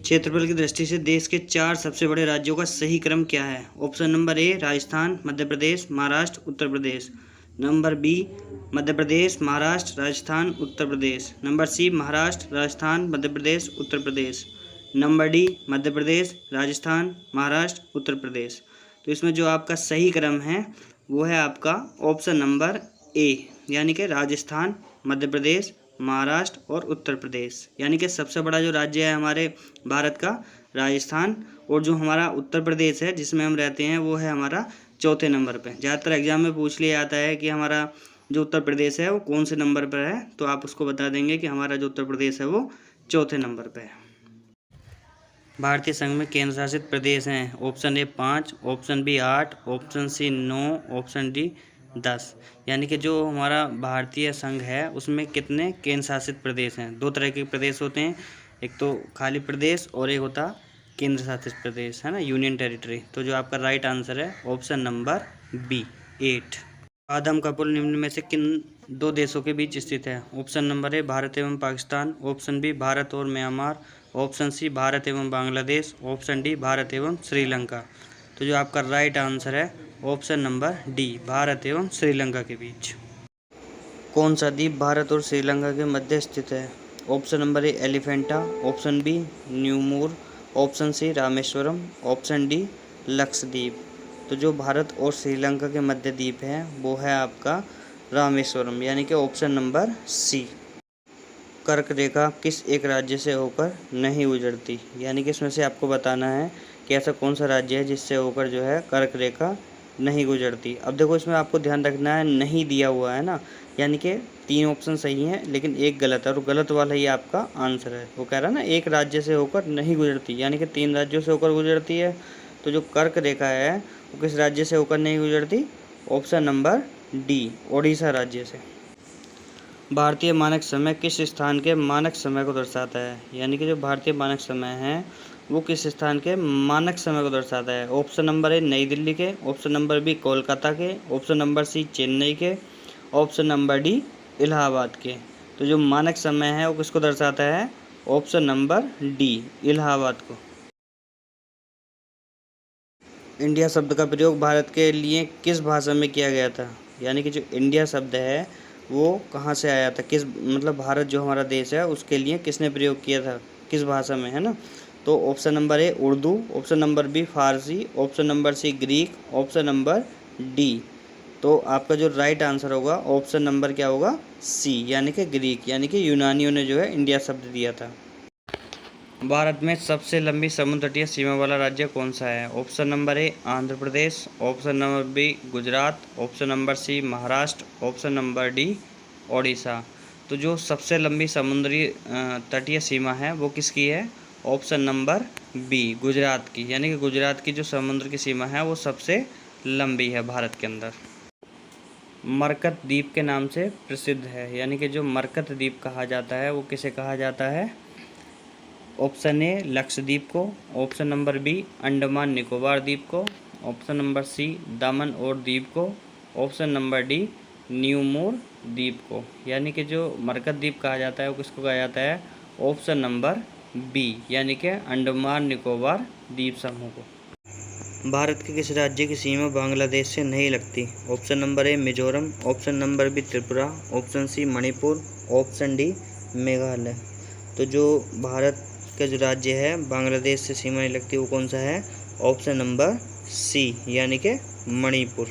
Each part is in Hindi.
क्षेत्रफल की दृष्टि से देश के 4 सबसे बड़े राज्यों का सही क्रम क्या है? Option number A Rajasthan, Madhya Pradesh, Maharashtra, Uttar Pradesh. Number B Madhya Pradesh, Maharashtra, Rajasthan, Uttar Pradesh. Number C Maharashtra, Rajasthan, Madhya Pradesh, Uttar Pradesh. Number D Madhya Pradesh, Rajasthan, Maharashtra, Uttar Pradesh. तो इसमें जो आपका सही क्रम है वो है आपका ऑप्शन नंबर ए, यानी कि राजस्थान, मध्य प्रदेश, महाराष्ट्र और उत्तर प्रदेश। यानी कि सबसे बड़ा जो राज्य है हमारे भारत का राजस्थान, और जो हमारा उत्तर प्रदेश है जिसमें हम रहते हैं वो है हमारा चौथे नंबर पे। ज़्यादातर एग्जाम में पूछ लिया जाता है कि हमारा जो उत्तर प्रदेश है वो कौन से नंबर पर है, तो आप उसको बता देंगे कि हमारा जो उत्तर प्रदेश है वो चौथे नंबर पे है। भारतीय संघ में केंद्र शासित प्रदेश हैं। Option A 5, option B 8, option C 9, option D 10। यानी कि जो हमारा भारतीय संघ है उसमें कितने केंद्र शासित प्रदेश हैं? 2 तरह के प्रदेश होते हैं, एक तो खाली प्रदेश और एक होता केंद्र शासित प्रदेश, है ना, यूनियन टेरिटरी। तो जो आपका राइट आंसर है ऑप्शन नंबर बी 8। आदम का पुल निम्न में से किन 2 देशों के बीच स्थित है? ऑप्शन नंबर ए भारत एवं पाकिस्तान, ऑप्शन बी भारत और म्यांमार, ऑप्शन सी भारत एवं बांग्लादेश, ऑप्शन डी भारत एवं श्रीलंका। तो जो आपका राइट आंसर है ऑप्शन नंबर डी भारत एवं श्रीलंका के बीच। कौन सा द्वीप भारत और श्रीलंका के मध्य स्थित है? Option number A Elephanta, option B New Moore, option C Rameswaram, option D Lakshadweep. तो जो भारत और श्रीलंका के मध्य द्वीप है वो है आपका रामेश्वरम, यानी कि ऑप्शन नंबर सी। कर्क रेखा किस एक राज्य से होकर नहीं गुजरती? यानी कि इसमें से आपको बताना है कि ऐसा कौन सा राज्य है जिससे होकर जो है कर्क रेखा नहीं गुजरती। अब देखो इसमें आपको ध्यान रखना है, नहीं दिया हुआ है ना, यानी कि 3 ऑप्शन सही हैं लेकिन एक गलत है, और गलत वाला ही आपका आंसर है। वो कह रहा है ना एक राज्य से होकर नहीं गुजरती, यानी कि 3 राज्यों से होकर गुजरती है। तो जो कर्क रेखा है वो किस राज्य से होकर नहीं गुजरती? ऑप्शन नंबर डी ओडिशा राज्य से। भारतीय मानक समय किस स्थान के मानक समय को दर्शाता है? यानी कि जो भारतीय मानक समय है वो किस स्थान के मानक समय को दर्शाता है? ऑप्शन नंबर ए नई दिल्ली के, ऑप्शन नंबर बी कोलकाता के, ऑप्शन नंबर सी चेन्नई के, ऑप्शन नंबर डी इलाहाबाद के। तो जो मानक समय है वो किसको दर्शाता है? ऑप्शन नंबर डी इलाहाबाद को। इंडिया शब्द का प्रयोग भारत के लिए किस भाषा में किया गया था? यानी कि जो इंडिया शब्द है वो कहाँ से आया था, किस मतलब भारत जो हमारा देश है उसके लिए किसने प्रयोग किया था, किस भाषा में, है ना? तो option number A Urdu, option number B Farsi, option number C Greek, option number D. तो आपका जो राइट आंसर होगा ऑप्शन नंबर क्या होगा? सी, यानी कि ग्रीक, यानी कि यूनानियों ने जो है इंडिया शब्द दिया था। भारत में सबसे लंबी समुद्र तटीय सीमा वाला राज्य कौन सा है? Option number A Andhra Pradesh, option number B Gujarat, option number C Maharashtra, option number D Odisha. तो जो सबसे लंबी समुद्री तटीय सीमा है वो किसकी है? ऑप्शन नंबर बी गुजरात की, यानी कि गुजरात की जो समुद्र की सीमा है वो सबसे लंबी है भारत के अंदर। मरकत द्वीप के नाम से प्रसिद्ध है, यानी कि जो मरकत द्वीप कहा जाता है वो किसे कहा जाता है? ऑप्शन ए लक्षद्वीप को, option number B Andaman Nicobar द्वीप को, ऑप्शन नंबर सी दामन और द्वीप को, ऑप्शन नंबर डी न्यूमोर द्वीप को। यानी कि जो मरकत द्वीप कहा जाता है वो किसको कहा जाता है? ऑप्शन नंबर बी, यानी कि अंडमान निकोबार द्वीप समूह को। भारत के किस राज्य की सीमा बांग्लादेश से नहीं लगती? Option number A Mizoram, option number B Tripura, option C Manipur, option D Meghalaya. तो जो भारत का जो राज्य है बांग्लादेश से सीमा नहीं लगती वो कौन सा है? ऑप्शन नंबर सी, यानी कि मणिपुर।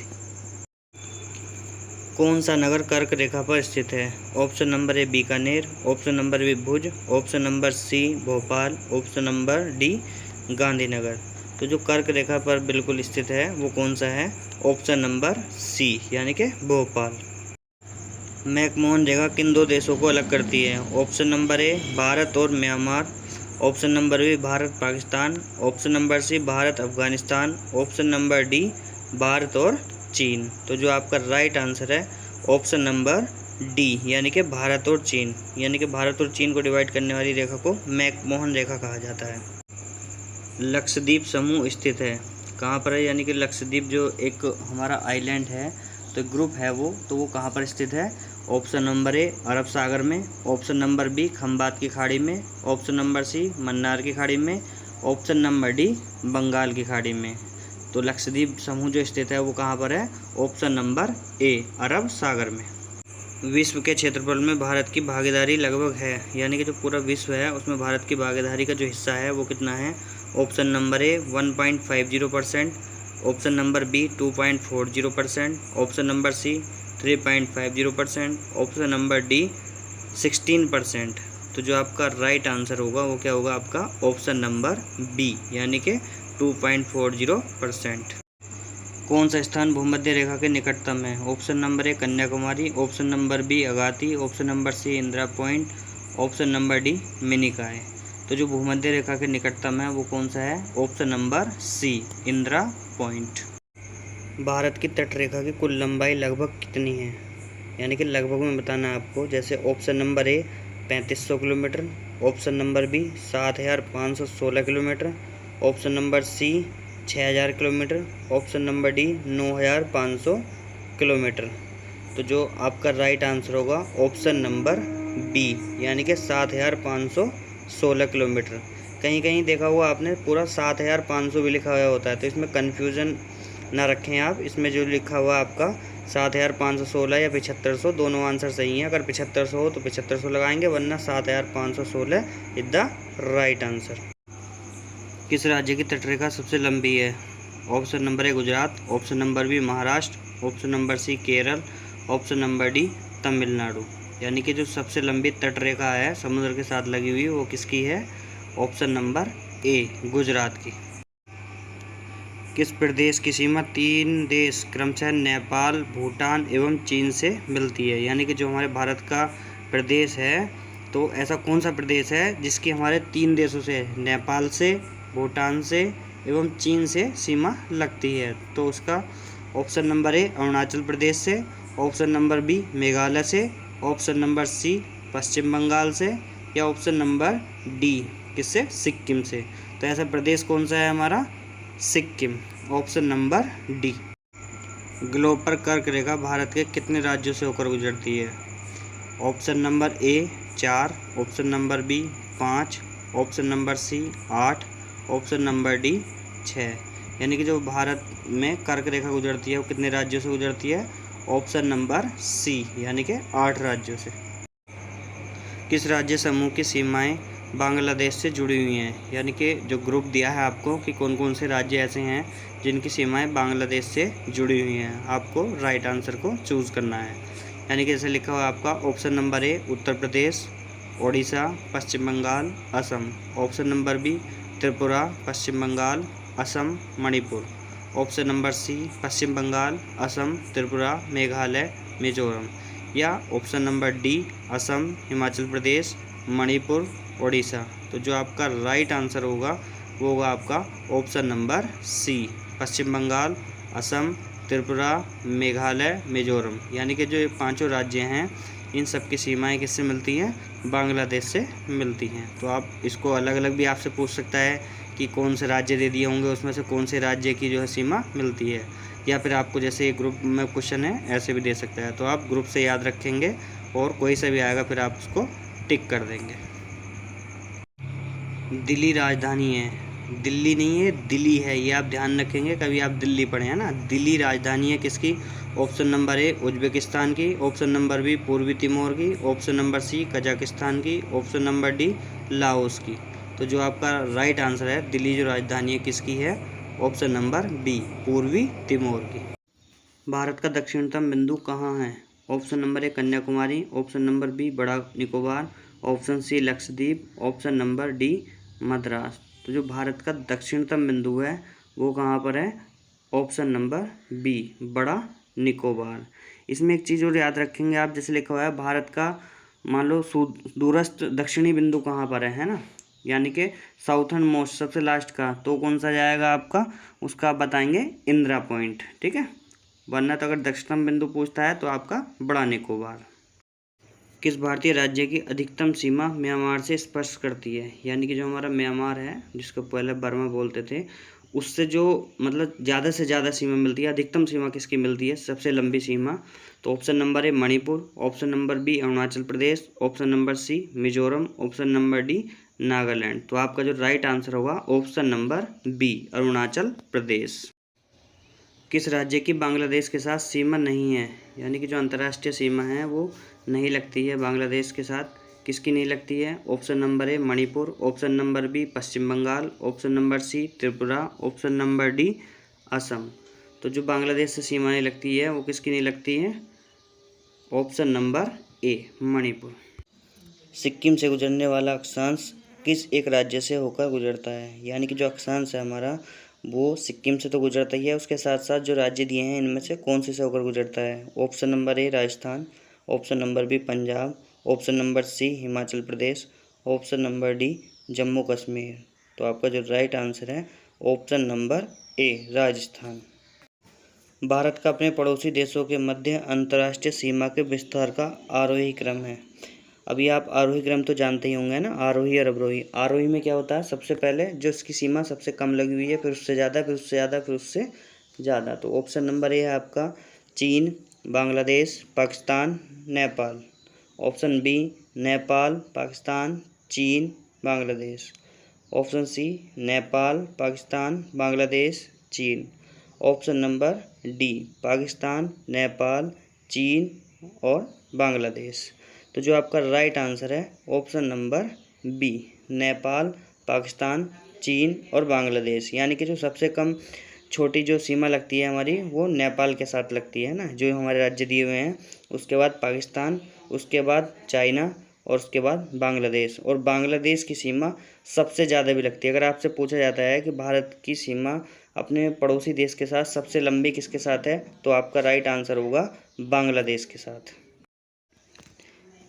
कौन सा नगर कर्क रेखा पर स्थित है? Option number A Bikaner, option number B Bhuj, option number C Bhopal, option number D Gandhinagar. तो जो कर्क रेखा पर बिल्कुल स्थित है वो कौन सा है? ऑप्शन नंबर सी, यानी कि भोपाल। मैकमोहन रेखा किन 2 देशों को अलग करती है? ऑप्शन नंबर ए भारत और Myanmar, option number B Bharat Pakistan, option number C Bharat Afghanistan, option number D Bharat और चीन। तो जो आपका राइट आंसर है ऑप्शन नंबर डी, यानी कि भारत और चीन, यानी कि भारत और चीन को डिवाइड करने वाली रेखा को मैकमोहन रेखा कहा जाता है। लक्षद्वीप समूह स्थित है कहाँ पर है? यानी कि लक्षद्वीप जो एक हमारा आइलैंड है, तो ग्रुप है वो, तो वो कहाँ पर स्थित है? ऑप्शन नंबर ए अरब सागर में, ऑप्शन नंबर बी खंबात की खाड़ी में, ऑप्शन नंबर सी मन्नार की खाड़ी में, ऑप्शन नंबर डी बंगाल की खाड़ी में। तो लक्षद्वीप समूह जो स्थित है वो कहाँ पर है? ऑप्शन नंबर ए अरब सागर में। विश्व के क्षेत्रफल में भारत की भागीदारी लगभग है, यानी कि जो पूरा विश्व है उसमें भारत की भागीदारी का जो हिस्सा है वो कितना है? Option number A 1.50%, option number B 2.40%, option number C 3.50%, option number D 16%। तो जो आपका राइट आंसर होगा वो क्या होगा? आपका ऑप्शन नंबर बी यानी कि 2.40%। कौन सा स्थान भूमध्य रेखा के निकटतम है? Option number A Kanyakumari, option number B Agatti, option number C Indira point, option number D Minicoy. तो जो भूमध्य रेखा के निकटतम है वो कौन सा है? Option number C Indira point. Bharat की तटरेखा की कुल लंबाई लगभग कितनी है? यानी कि लगभग में बताना है आपको। जैसे option number A 3500 kilometre, option number B 7516 kilometre, option number C 6000 kilometre, option number D 9500 kilometre. तो जो आपका राइट आंसर होगा ऑप्शन नंबर बी यानी कि 7516 किलोमीटर। कहीं कहीं देखा हुआ आपने पूरा 7500 भी लिखा हुआ होता है, तो इसमें कन्फ्यूज़न ना रखें आप। इसमें जो लिखा हुआ आपका 7516 या 7500 दोनों आंसर सही हैं। अगर 7500 हो तो 7500 लगाएंगे, वरना 7516 इज द राइट आंसर। किस राज्य की तटरेखा सबसे लंबी है? Option number A Gujarat, option number B Maharashtra, option number C Kerala, option number D Tamil Nadu. यानी कि जो सबसे लंबी तटरेखा है समुद्र के साथ लगी हुई वो किसकी है? ऑप्शन नंबर ए गुजरात की। किस प्रदेश की सीमा 3 देश क्रमशः नेपाल, भूटान एवं चीन से मिलती है? यानी कि जो हमारे भारत का प्रदेश है, तो ऐसा कौन सा प्रदेश है जिसकी हमारे 3 देशों से, नेपाल से, भूटान से एवं चीन से सीमा लगती है? तो उसका ऑप्शन नंबर ए अरुणाचल प्रदेश से, ऑप्शन नंबर बी मेघालय से, option number C Paschim Bengal से, या ऑप्शन नंबर डी किससे? सिक्किम से। तो ऐसा प्रदेश कौन सा है हमारा? Sikkim, option number D. Globe पर कर्क रेखा भारत के कितने राज्यों से होकर गुजरती है? Option number A 4, option number B 5, option number C 8, option number D 6। यानी कि जो भारत में कर्क रेखा गुजरती है वो कितने राज्यों से गुजरती है? ऑप्शन नंबर सी यानी कि 8 राज्यों से। किस राज्य समूह की सीमाएं बांग्लादेश से जुड़ी हुई हैं? यानी कि जो ग्रुप दिया है आपको कि कौन कौन से राज्य ऐसे हैं जिनकी सीमाएं बांग्लादेश से जुड़ी हुई हैं, आपको राइट आंसर को चूज़ करना है। यानी कि जैसे लिखा हुआ आपका option number A Uttar Pradesh, Odisha, Paschim Bengal, Assam, option number B Tripura, Paschim Bengal, Assam, Manipur, option number C Paschim Bengal, Assam, Tripura, Meghalaya, Mizoram, या option number D Assam, Himachal Pradesh, Manipur, Odisha. तो जो आपका राइट आंसर होगा वो होगा आपका option number C Paschim Bengal, Assam, Tripura, Meghalaya, Mizoram. यानी कि जो ये 5 राज्य हैं इन सब की सीमाएं किससे मिलती हैं? बांग्लादेश से मिलती हैं। तो आप इसको अलग अलग भी आपसे पूछ सकता है कि कौन से राज्य दे दिए होंगे उसमें से कौन से राज्य की जो है सीमा मिलती है, या फिर आपको जैसे ग्रुप में क्वेश्चन है ऐसे भी दे सकता है। तो आप ग्रुप से याद रखेंगे और कोई सा भी आएगा फिर आप उसको टिक कर देंगे। दिल्ली राजधानी है, दिल्ली नहीं है दिल्ली है, ये आप ध्यान रखेंगे। कभी आप दिल्ली पढ़े हैं ना। दिल्ली राजधानी है किसकी? ऑप्शन नंबर ए उज्बेकिस्तान की, ऑप्शन नंबर बी पूर्वी तिमोर की, ऑप्शन नंबर सी कजाकिस्तान की, ऑप्शन नंबर डी लाओस की। तो जो आपका राइट आंसर है दिल्ली जो राजधानी है किसकी है? ऑप्शन नंबर बी पूर्वी तिमोर की। भारत का दक्षिणतम बिंदु कहाँ है? Option number A Kanyakumari, option number B बड़ा Nicobar, option C Lakshadweep, option number D Madras. तो जो भारत का दक्षिणतम बिंदु है वो कहाँ पर है? ऑप्शन नंबर बी बड़ा निकोबार। इसमें एक चीज़ और याद रखेंगे आप, जैसे लिखा हुआ है भारत का मान लो दूरस्थ दक्षिणी बिंदु कहाँ पर है ना, यानी कि साउथर्न मोस्ट सबसे लास्ट का, तो कौन सा जाएगा आपका? उसका आप बताएंगे इंदिरा पॉइंट, ठीक है। वरना तो अगर दक्षिणतम बिंदु पूछता है तो आपका बड़ा निकोबार। किस भारतीय राज्य की अधिकतम सीमा म्यांमार से स्पर्श करती है? यानी कि जो हमारा म्यांमार है जिसको पहले बर्मा बोलते थे, उससे जो मतलब ज़्यादा से ज़्यादा सीमा मिलती है, अधिकतम सीमा किसकी मिलती है, सबसे लंबी सीमा? तो option number A Manipur, option number B Arunachal Pradesh, option number C Mizoram, option number D Nagaland. तो आपका जो राइट आंसर होगा option number B Arunachal Pradesh. किस राज्य की बांग्लादेश के साथ सीमा नहीं है, यानी कि जो अंतर्राष्ट्रीय सीमा है वो नहीं लगती है बांग्लादेश के साथ, किसकी नहीं लगती है? Option number A Manipur, option number B Paschim Bengal, option number C Tripura, option number D Assam. तो जो बांग्लादेश से सीमा नहीं लगती है वो किसकी नहीं लगती है? Option number A Manipur. Sikkim से गुजरने वाला अक्षांश किस एक राज्य से होकर गुजरता है, यानी कि जो अक्षांश है हमारा वो सिक्किम से तो गुजरता ही है, उसके साथ साथ जो राज्य दिए हैं इनमें से कौन से होकर गुजरता है? Option number A Rajasthan, option number B Punjab, option number C Himachal Pradesh, option number D Jammu Kashmir. तो आपका जो राइट आंसर है option number A Rajasthan. Bharat का अपने पड़ोसी देशों के मध्य अंतर्राष्ट्रीय सीमा के विस्तार का आरोही क्रम है। अभी आप आरोही क्रम तो जानते ही होंगे ना, आरोही और अवरोही। आरोही में क्या होता है, सबसे पहले जो इसकी सीमा सबसे कम लगी हुई है, फिर उससे ज़्यादा, फिर उससे ज़्यादा, फिर उससे ज़्यादा। तो ऑप्शन नंबर ए है आपका चीन, बांग्लादेश, पाकिस्तान, नेपाल। ऑप्शन बी नेपाल, पाकिस्तान, चीन, बांग्लादेश। ऑप्शन सी नेपाल, पाकिस्तान, बांग्लादेश, चीन। Option number D Pakistan, Nepal, चीन और बांग्लादेश। तो जो आपका राइट आंसर है option number B Nepal, Pakistan, चीन और बांग्लादेश। यानी कि जो सबसे कम छोटी जो सीमा लगती है हमारी वो नेपाल के साथ लगती है ना, जो हमारे राज्य दिए हुए हैं। उसके बाद पाकिस्तान, उसके बाद चाइना और उसके बाद बांग्लादेश। और बांग्लादेश की सीमा सबसे ज़्यादा भी लगती है। अगर आपसे पूछा जाता है कि भारत की सीमा अपने पड़ोसी देश के साथ सबसे लंबी किसके साथ है, तो आपका राइट आंसर होगा बांग्लादेश के साथ।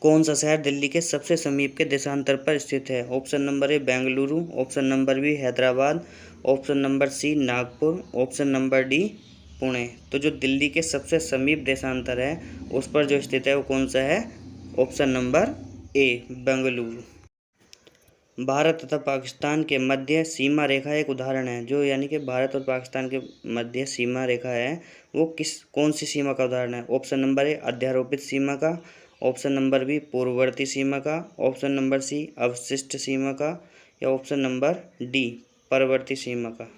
कौन सा शहर दिल्ली के सबसे समीप के देशांतर पर स्थित है? Option number A Bengaluru, option number B Hyderabad, option number C Nagpur, option number D Pune. तो जो दिल्ली के सबसे समीप देशांतर है उस पर जो स्थित है वो कौन सा है? Option number A Bengaluru. Bharat तथा पाकिस्तान के मध्य सीमा रेखा एक उदाहरण है, जो यानी कि भारत और पाकिस्तान के मध्य सीमा रेखा है वो कौन सी सीमा का उदाहरण है? ऑप्शन नंबर ए अध्यारोपित सीमा का, ऑप्शन नंबर बी पूर्ववर्ती सीमा का, ऑप्शन नंबर सी अवशिष्ट सीमा का या ऑप्शन नंबर डी परवर्ती सीमा का।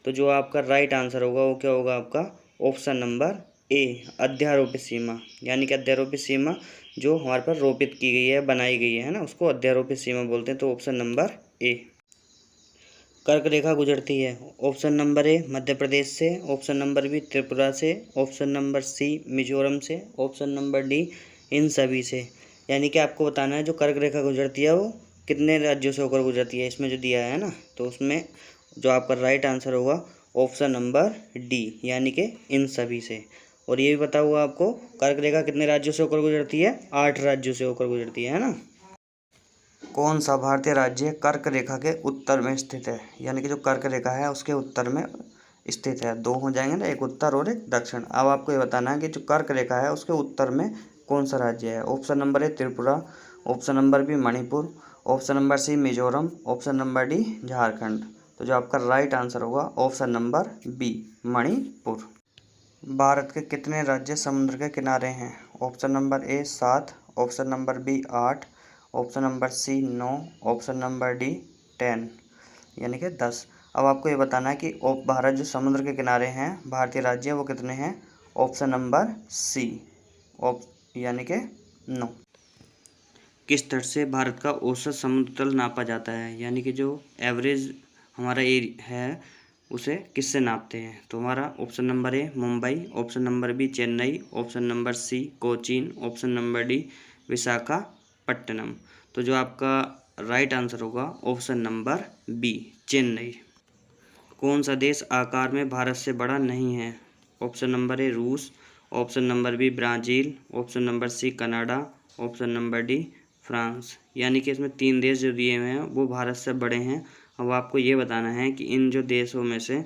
तो जो आपका राइट आंसर होगा वो क्या होगा आपका? ऑप्शन नंबर ए अध्यारोपित सीमा। यानी कि अध्यारोपित सीमा जो हमारे पर रोपित की गई है, बनाई गई है ना, उसको अध्यारोपित सीमा बोलते हैं। तो ऑप्शन नंबर ए। कर्क रेखा गुजरती है ऑप्शन नंबर ए मध्य प्रदेश से, ऑप्शन नंबर बी त्रिपुरा से, ऑप्शन नंबर सी मिजोरम से, ऑप्शन नंबर डी इन सभी से। यानी कि आपको बताना है जो कर्क रेखा गुजरती है वो कितने राज्यों से होकर गुजरती है, इसमें जो दिया है ना, तो उसमें जो आपका राइट आंसर होगा ऑप्शन नंबर डी यानी कि इन सभी से। और ये भी पता हुआ आपको कर्क रेखा कितने राज्यों से होकर गुजरती है? 8 राज्यों से होकर गुजरती है ना। कौन सा भारतीय राज्य कर्क रेखा के उत्तर में स्थित है? यानी कि जो कर्क रेखा है उसके उत्तर में स्थित है। दो हो जाएंगे ना, एक उत्तर और एक दक्षिण। अब आपको ये बताना है कि जो कर्क रेखा है उसके उत्तर में कौन सा राज्य है। Option number A Tripura, option number B Manipur, option number C Mizoram, option number D Jharkhand. तो जो आपका राइट आंसर होगा option number B Manipur. Bharat के कितने राज्य समुद्र के किनारे हैं? Option number A 7, option number B 8, option number C 9, option number D 10 यानी कि 10। अब आपको ये बताना है कि भारत जो समुद्र के किनारे हैं भारतीय राज्य वो कितने हैं? ऑप्शन नंबर सी यानी कि 9। किस तट से भारत का औसत समुद्र तल नापा जाता है? यानी कि जो एवरेज हमारा एरिया है उसे किससे नापते हैं? तो हमारा option number A Mumbai, option number B Chennai, option number C Cochin, option number D Visakhapatnam. तो जो आपका राइट आंसर होगा ऑप्शन नंबर बी चेन्नई। कौन सा देश आकार में भारत से बड़ा नहीं है? ऑप्शन नंबर ए रूस, option number B Brazil, option number C Canada, option number D France. यानी कि इसमें 3 देश जो दिए हुए हैं वो भारत से बड़े हैं। अब आपको ये बताना है कि इन जो देशों में से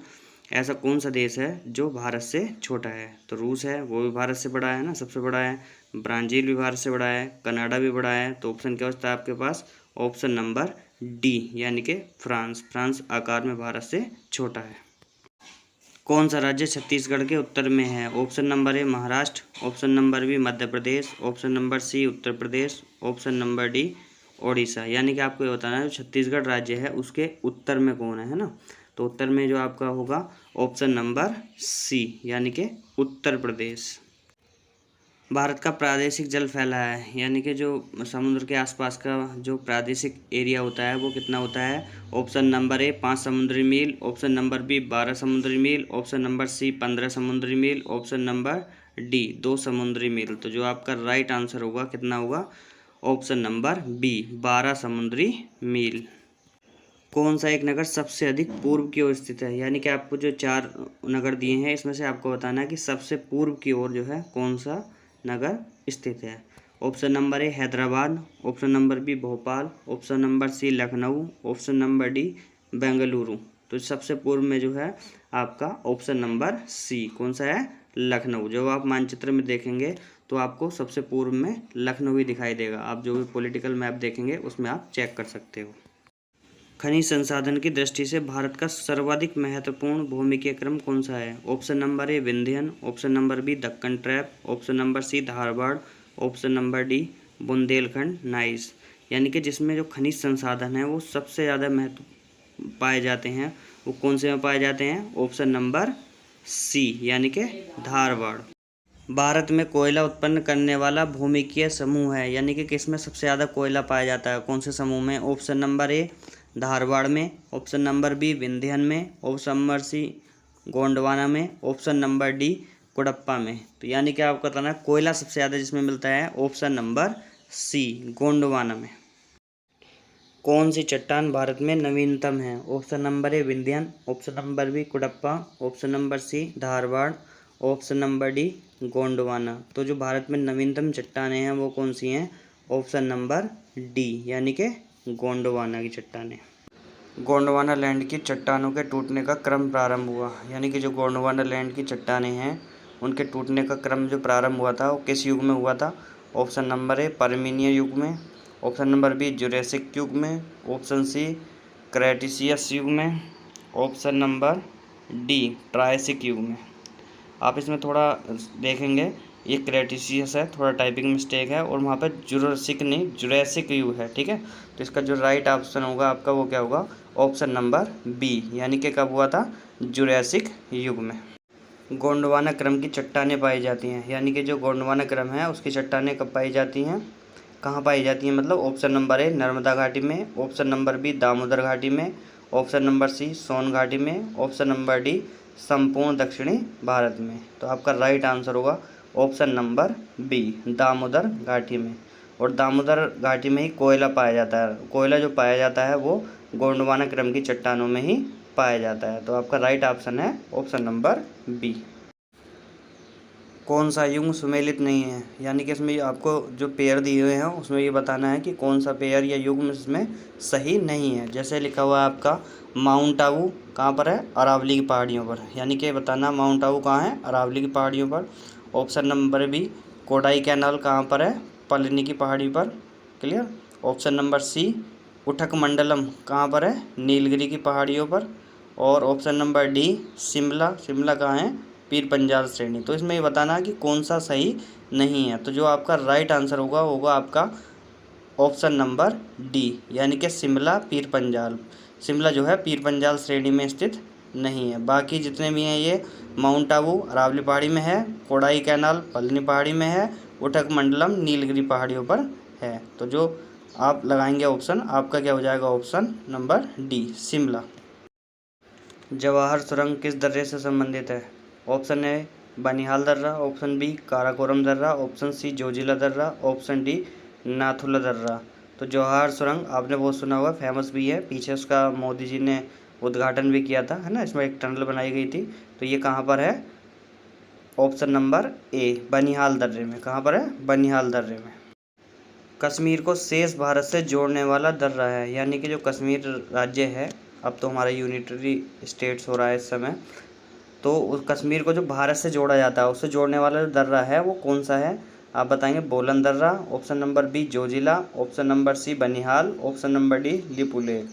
ऐसा कौन सा देश है जो भारत से छोटा है। तो रूस है, वो भी भारत से बड़ा है ना, सबसे बड़ा है। ब्राज़ील भी भारत से बड़ा है, कनाडा भी बड़ा है। तो ऑप्शन क्या होता है आपके पास? ऑप्शन नंबर डी यानी कि फ्रांस। फ्रांस आकार में भारत से छोटा है। कौन सा राज्य छत्तीसगढ़ के उत्तर में है? Option number A Maharashtra, option number B Madhya Pradesh, option number C Uttar Pradesh, option number D Odisha. यानी कि आपको ये बताना है जो छत्तीसगढ़ राज्य है उसके उत्तर में कौन है ना? तो उत्तर में जो आपका होगा ऑप्शन नंबर सी यानी कि उत्तर प्रदेश। भारत का प्रादेशिक जल फैला है यानी कि जो समुद्र के आसपास का जो प्रादेशिक एरिया होता है वो कितना होता है? ऑप्शन नंबर ए 5 समुद्री मील, ऑप्शन नंबर बी 12 समुद्री मील, ऑप्शन नंबर सी 15 समुद्री मील, ऑप्शन नंबर डी 2 समुद्री मील। तो जो आपका राइट आंसर होगा कितना होगा? ऑप्शन नंबर बी 12 समुद्री मील। कौन सा एक नगर सबसे अधिक पूर्व की ओर स्थित है? यानी कि आपको जो 4 नगर दिए हैं इसमें से आपको बताना है कि सबसे पूर्व की ओर जो है कौन सा नगर स्थित है। Option number A Hyderabad, option number B Bhopal, option number C Lucknow, option number D Bengaluru. तो सबसे पूर्व में जो है आपका ऑप्शन नंबर सी कौन सा है? लखनऊ। जब आप मानचित्र में देखेंगे तो आपको सबसे पूर्व में लखनऊ ही दिखाई देगा। आप जो भी पॉलिटिकल मैप देखेंगे उसमें आप चेक कर सकते हो। खनिज संसाधन की दृष्टि से भारत का सर्वाधिक महत्वपूर्ण भूमिकीय क्रम कौन सा है? Option number A Vindhyan, option number B Deccan trap, option number C Dharwar, option number D Bundelkhand gneiss. यानी कि जिसमें जो खनिज संसाधन है वो सबसे ज़्यादा महत्व पाए जाते हैं वो कौन से में पाए जाते हैं? ऑप्शन नंबर सी यानी कि धारवाड़। भारत में कोयला उत्पन्न करने वाला भूमिकीय समूह है यानी कि किसमें सबसे ज़्यादा कोयला पाया जाता है? कौन से समूह में? ऑप्शन नंबर ए धारवाड़ में, ऑप्शन नंबर बी विंध्यन में, ऑप्शन नंबर सी गोंडवाना में, ऑप्शन नंबर डी कुडप्पा में। तो यानी कि आपको बताना है कोयला सबसे ज़्यादा जिसमें मिलता है ऑप्शन नंबर सी गोंडवाना में। कौन सी चट्टान भारत में नवीनतम है? Option number A Vindhyan, option number B Cuddapah, option number C Dharwar, option number D Gondwana. तो जो भारत में नवीनतम चट्टानें हैं वो कौन सी हैं? ऑप्शन नंबर डी यानी कि गोंडवाना की चट्टानें। गोंडवाना लैंड की चट्टानों के टूटने का क्रम प्रारंभ हुआ यानी कि जो गोंडवाना लैंड की चट्टानें हैं उनके टूटने का क्रम जो प्रारंभ हुआ था वो किस युग में हुआ था? ऑप्शन नंबर ए पर्मिनिय युग में, ऑप्शन नंबर बी जुरेसिक युग में, ऑप्शन सी क्रेटिशियस युग में, ऑप्शन नंबर डी ट्रायसिक युग में। आप इसमें थोड़ा देखेंगे ये क्रेटिशियस है, थोड़ा टाइपिंग मिस्टेक है और वहाँ पर जुरासिक नहीं जुरैसिक युग है, ठीक है। तो इसका जो राइट ऑप्शन होगा आपका वो क्या होगा? ऑप्शन नंबर बी यानी कि कब हुआ था? जुरैसिक युग में। गोंडवाना क्रम की चट्टानें पाई जाती हैं यानी कि जो गोंडवाना क्रम है उसकी चट्टानें कब पाई जाती हैं, कहाँ पाई जाती हैं? मतलब ऑप्शन नंबर ए नर्मदा घाटी में, ऑप्शन नंबर बी दामोदर घाटी में, ऑप्शन नंबर सी सोन घाटी में, ऑप्शन नंबर डी संपूर्ण दक्षिणी भारत में। तो आपका राइट आंसर होगा ऑप्शन नंबर बी दामोदर घाटी में। और दामोदर घाटी में ही कोयला पाया जाता है। कोयला जो पाया जाता है वो गोंडवाना क्रम की चट्टानों में ही पाया जाता है। तो आपका राइट ऑप्शन है ऑप्शन नंबर बी। कौन सा युग्म सुमेलित नहीं है यानी कि इसमें आपको जो पेयर दिए हुए हैं उसमें ये बताना है कि कौन सा पेयर या युग्म इसमें सही नहीं है। जैसे लिखा हुआ है आपका माउंट आबू कहाँ पर है? अरावली की पहाड़ियों पर। यानी कि बताना माउंट आबू कहाँ है? अरावली की पहाड़ियों पर। Option number B Kodaikanal कहाँ पर है? पलनी की पहाड़ी पर। क्लियर। ऑप्शन नंबर सी उठक मंडलम कहाँ पर है? नीलगिरी की पहाड़ियों पर। और option number D Shimla, Shimla कहाँ है? पीर पंजाल श्रेणी। तो इसमें ये बताना है कि कौन सा सही नहीं है। तो जो आपका राइट आंसर होगा होगा आपका ऑप्शन नंबर डी यानी कि शिमला पीर पंजाल। शिमला जो है पीर पंजाल श्रेणी में स्थित नहीं है। बाकी जितने भी हैं ये माउंट आबू अरावली पहाड़ी में है, कोडाई कैनाल पलनी पहाड़ी में है, उठक मंडलम नीलगिरी पहाड़ियों पर है। तो जो आप लगाएंगे ऑप्शन आपका क्या हो जाएगा? Option number D Shimla. Jawahar सुरंग किस दर्रे से संबंधित है? ऑप्शन ए बनिहाल दर्रा, ऑप्शन बी काराकोरम दर्रा, ऑप्शन सी जोजिला दर्रा, ऑप्शन डी नाथुला दर्रा। तो जवाहर सुरंग आपने बहुत सुना होगा, फेमस भी है। पीछे उसका मोदी जी ने उद्घाटन भी किया था, है ना। इसमें एक टनल बनाई गई थी। तो ये कहाँ पर है? ऑप्शन नंबर ए बनिहाल दर्रे में। कहाँ पर है? बनिहाल दर्रे में। कश्मीर को शेष भारत से जोड़ने वाला दर्रा है यानी कि जो कश्मीर राज्य है, अब तो हमारा यूनिटरी स्टेट्स हो रहा है इस समय, तो उस कश्मीर को जो भारत से जोड़ा जाता है उससे जोड़ने वाला जो दर्रा है वो कौन सा है? आप बताएंगे। बोलन दर्रा, option number B Zojila, option number C Banihal, option number D Lipulekh.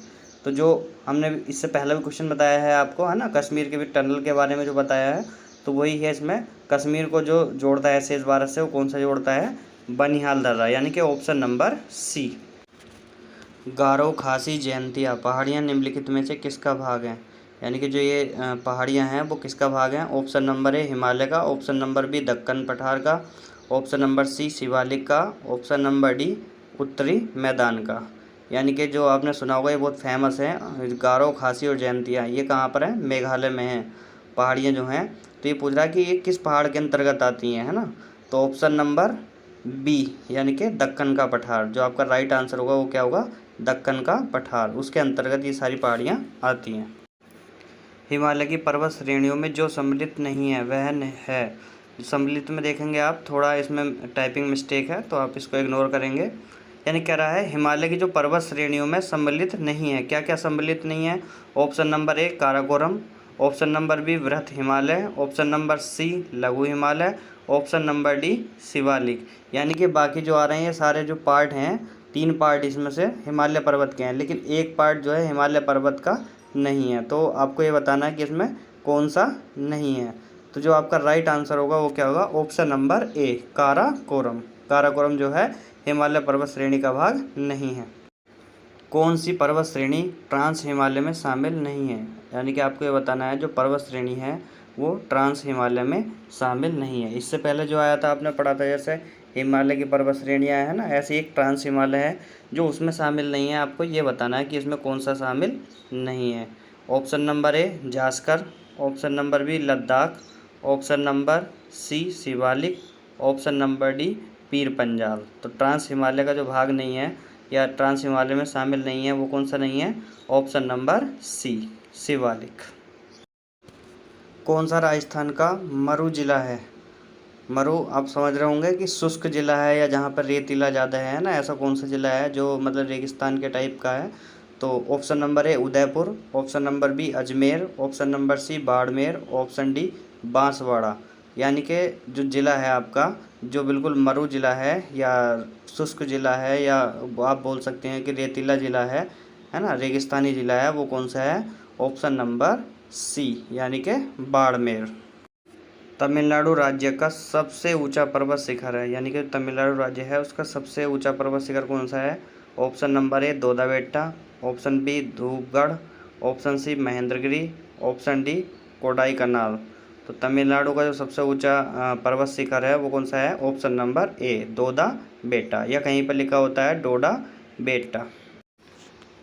तो जो हमने इससे पहले भी क्वेश्चन बताया है आपको, है ना, कश्मीर के भी टनल के बारे में जो बताया है, तो वही है इसमें। कश्मीर को जो जोड़ता है शेष भारत से, वो कौन सा जोड़ता है? बनिहाल दर्रा, यानी कि ऑप्शन नंबर सी। गारो, खासी, जयंतिया पहाड़ियाँ निम्नलिखित में से किसका भाग हैं? यानी कि जो ये पहाड़ियाँ हैं वो किसका भाग हैं? ऑप्शन नंबर ए हिमालय का, ऑप्शन नंबर बी दक्कन पठार का, ऑप्शन नंबर सी शिवालिक का, ऑप्शन नंबर डी उत्तरी मैदान का। यानी कि जो आपने सुना होगा, ये बहुत फेमस है, गारो, खासी और जयंतिया, ये कहाँ पर है? मेघालय में है पहाड़ियाँ जो हैं। तो ये पूछ रहा है कि ये किस पहाड़ के अंतर्गत आती हैं, है ना। तो ऑप्शन नंबर बी यानी कि दक्कन का पठार, जो आपका राइट आंसर होगा वो क्या होगा? दक्कन का पठार, उसके अंतर्गत ये सारी पहाड़ियाँ आती हैं। हिमालय की पर्वत श्रेणियों में जो सम्मिलित नहीं है वह है, सम्मिलित में देखेंगे आप, थोड़ा इसमें टाइपिंग मिस्टेक है तो आप इसको इग्नोर करेंगे। यानी कह रहा है हिमालय की जो पर्वत श्रेणियों में सम्मिलित नहीं है, क्या क्या सम्मिलित नहीं है? Option number A Karakoram, option number B वृहत हिमालय, ऑप्शन नंबर सी लघु Himalaya, option number D Shivalik. यानी कि बाकी जो आ रहे हैं ये सारे जो पार्ट हैं, 3 पार्ट इसमें से हिमालय पर्वत के हैं, लेकिन एक पार्ट जो है हिमालय पर्वत का नहीं है। तो आपको ये बताना है कि इसमें कौन सा नहीं है। तो जो आपका राइट आंसर होगा वो क्या होगा? Option number A Karakoram. Karakoram जो है हिमालय पर्वत श्रेणी का भाग नहीं है। कौन सी पर्वत श्रेणी ट्रांस हिमालय में शामिल नहीं है? यानी कि आपको ये बताना है जो पर्वत श्रेणी है वो ट्रांस हिमालय में शामिल नहीं है। इससे पहले जो आया था आपने पढ़ा था, जैसे हिमालय की पर्वत श्रेणियाँ है ना, ऐसे एक ट्रांस हिमालय है जो उसमें शामिल नहीं है। आपको ये बताना है कि इसमें कौन सा शामिल नहीं है। Option number A Zanskar, option number B Ladakh, option number C Shivalik, option number D Pir Panjal. तो ट्रांस हिमालय का जो भाग नहीं है या ट्रांस हिमालय में शामिल नहीं है वो कौन सा नहीं है? Option number C Shivalik. कौन सा राजस्थान का मरु जिला है? मरु आप समझ रहे होंगे कि शुष्क जिला है या जहाँ पर रेतीला ज़्यादा है ना, ऐसा कौन सा जिला है जो मतलब रेगिस्तान के टाइप का है? तो option number A Udaipur, option number B Ajmer, option number C Barmer, option D Banswara. यानी कि जो ज़िला है आपका, जो बिल्कुल मरु ज़िला है या शुष्क ज़िला है या आप बोल सकते हैं कि रेतीला ज़िला है ना, रेगिस्तानी ज़िला है, वो कौन सा है? ऑप्शन नंबर सी यानी कि बाड़मेर। तमिलनाडु राज्य का सबसे ऊंचा पर्वत शिखर है, यानी कि तमिलनाडु राज्य है उसका सबसे ऊंचा पर्वत शिखर कौन सा है? Option number A Doddabetta, option B Dhupgarh, option C Mahendragiri, option D Kodaikanal. तो तमिलनाडु का जो सबसे ऊंचा पर्वत शिखर है वो कौन सा है? ऑप्शन नंबर ए दोदाबेट्टा, या कहीं पर लिखा होता है डोडा बेट्टा।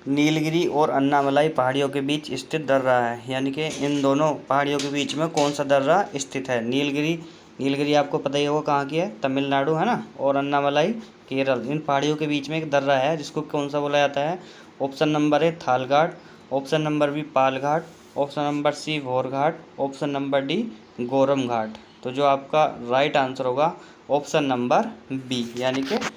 नीलगिरी और अन्नामलाई पहाड़ियों के बीच स्थित दर्रा है, यानी कि इन दोनों पहाड़ियों के बीच में कौन सा दर्रा स्थित है? नीलगिरी आपको पता ही होगा कहाँ की है, तमिलनाडु है ना, और अन्नामलाई केरल। इन पहाड़ियों के बीच में एक दर्रा है जिसको कौन सा बोला जाता है? Option number A Thalghat, option number B Palghat, option number C Bhorghat, option number D Goram Ghat. तो जो आपका राइट आंसर होगा ऑप्शन नंबर बी यानी कि